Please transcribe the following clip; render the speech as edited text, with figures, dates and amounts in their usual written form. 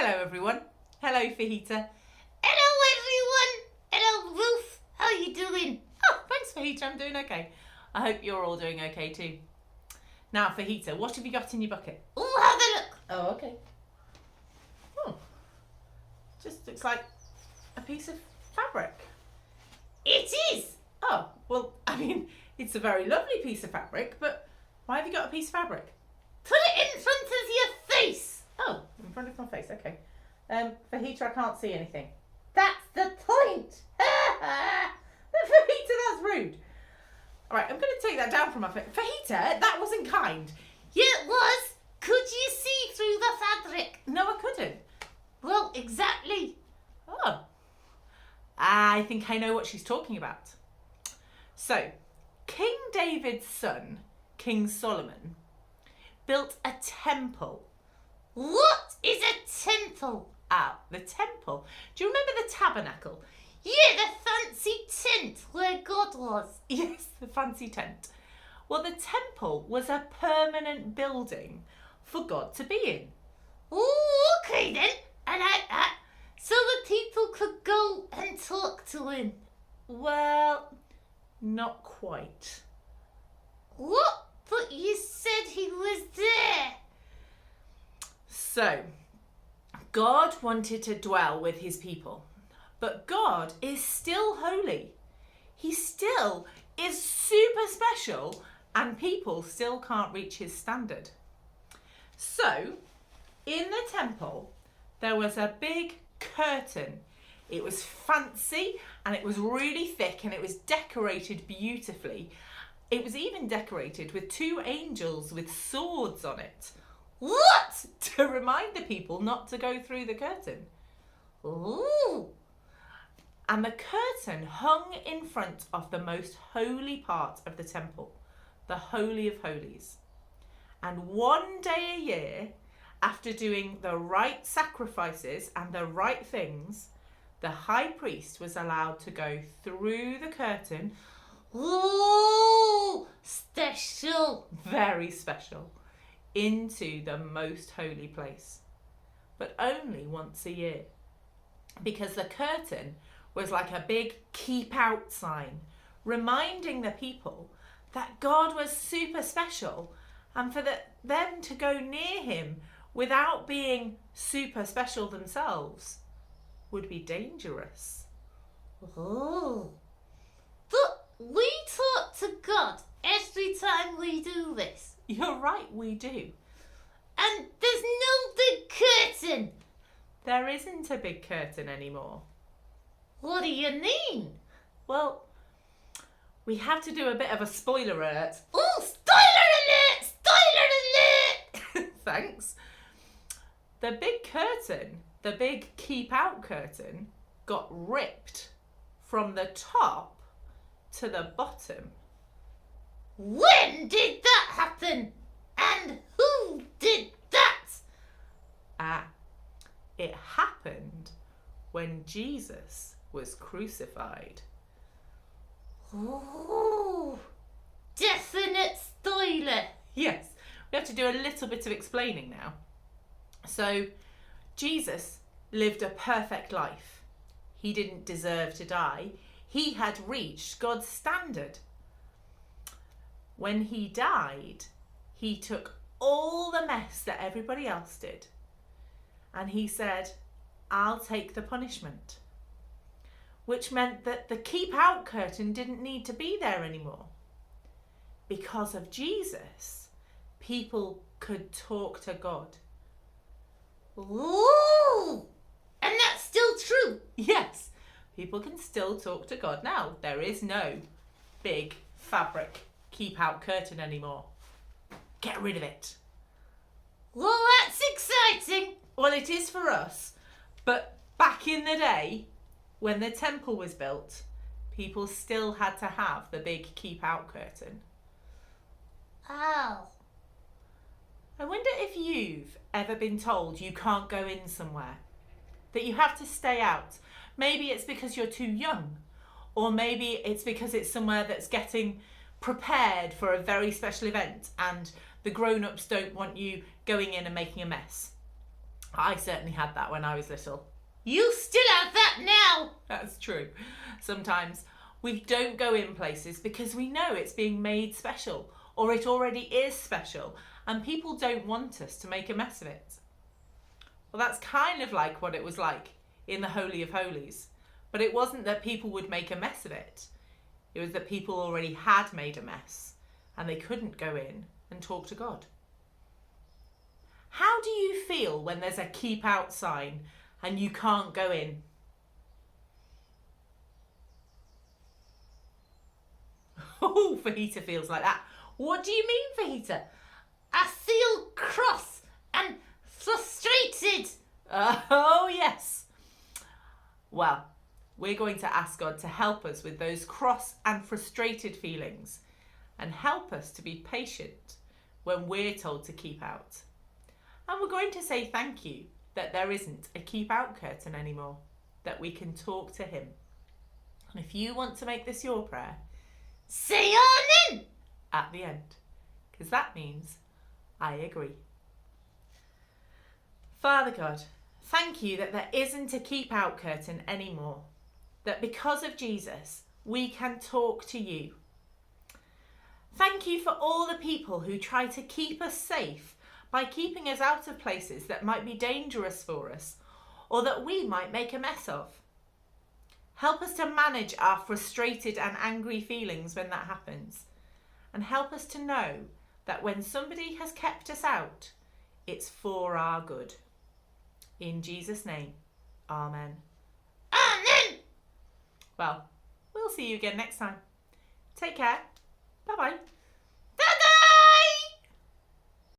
Hello everyone. Hello Fajita. Hello everyone. Hello Ruth. How you doing? Oh, thanks Fajita, I'm doing okay. I hope you're all doing okay too. Now Fajita, what have you got in your bucket? Oh, have a look. Oh, okay. Oh, just looks like a piece of fabric. It is. Oh, well, I mean, it's a very lovely piece of fabric, but why have you got a piece of fabric? Put it in front of your face. Oh, in front of my face, okay. Fajita, I can't see anything. That's the point. Fajita, that's rude. All right, I'm going to take that down from my face. Fajita, that wasn't kind. Yeah, it was. Could you see through the fabric? No, I couldn't. Well, exactly. Oh, I think I know what she's talking about. So, King David's son, King Solomon, built a temple. What is a temple? Ah, the temple. Do you remember the tabernacle? Yeah, the fancy tent where God was. Yes, the fancy tent. Well, the temple was a permanent building for God to be in. Oh, okay then. I like that. So the people could go and talk to him. Well, not quite. What? But you said he was there. So, God wanted to dwell with his people, but God is still holy. He still is super special, and people still can't reach his standard. So, in the temple, there was a big curtain. It was fancy and it was really thick and it was decorated beautifully. It was even decorated with two angels with swords on it. What? To remind the people not to go through the curtain. Ooh. And the curtain hung in front of the most holy part of the temple, the Holy of Holies. And one day a year, after doing the right sacrifices and the right things, the high priest was allowed to go through the curtain. Ooh, special. Very special. Into the most holy place. But only once a year. Because the curtain was like a big keep out sign, reminding the people that God was super special and for them to go near him without being super special themselves would be dangerous. Oh. But we talk to God every time we do this. You're right, we do. And there's no big curtain. There isn't a big curtain anymore. What do you mean? Well, we have to do a bit of a spoiler alert. Oh, spoiler alert! Spoiler alert! Thanks. The big curtain, the big keep out curtain, got ripped from the top to the bottom. When did that happen? And who did that? It happened when Jesus was crucified. Oh, definite spoiler. Yes, we have to do a little bit of explaining now. So, Jesus lived a perfect life. He didn't deserve to die. He had reached God's standard. When he died, he took all the mess that everybody else did. And he said, I'll take the punishment. Which meant that the keep out curtain didn't need to be there anymore. Because of Jesus, people could talk to God. Ooh, and that's still true. Yes, people can still talk to God now. There is no big fabric keep out curtain anymore. Get rid of it. Well, that's exciting. Well, it is for us, but back in the day, when the temple was built, people still had to have the big keep out curtain. Oh. I wonder if you've ever been told you can't go in somewhere, that you have to stay out. Maybe it's because you're too young, or maybe it's because it's somewhere that's getting prepared for a very special event and the grown-ups don't want you going in and making a mess. I certainly had that when I was little. You still have that now. That's true. Sometimes we don't go in places because we know it's being made special, or it already is special, and people don't want us to make a mess of it. Well, that's kind of like what it was like in the Holy of Holies. But it wasn't that people would make a mess of it. It was that people already had made a mess and they couldn't go in and talk to God. How do you feel when there's a keep out sign and you can't go in? Oh, Fajita feels like that. What do you mean, Fajita? I feel cross and frustrated. Oh, yes. Well, we're going to ask God to help us with those cross and frustrated feelings and help us to be patient when we're told to keep out. And we're going to say thank you that there isn't a keep out curtain anymore, that we can talk to him. And if you want to make this your prayer, say amen at the end, because that means I agree. Father God, thank you that there isn't a keep out curtain anymore, that because of Jesus, we can talk to you. Thank you for all the people who try to keep us safe by keeping us out of places that might be dangerous for us or that we might make a mess of. Help us to manage our frustrated and angry feelings when that happens, and help us to know that when somebody has kept us out, it's for our good. In Jesus' name, amen. Amen. Well, we'll see you again next time. Take care. Bye-bye.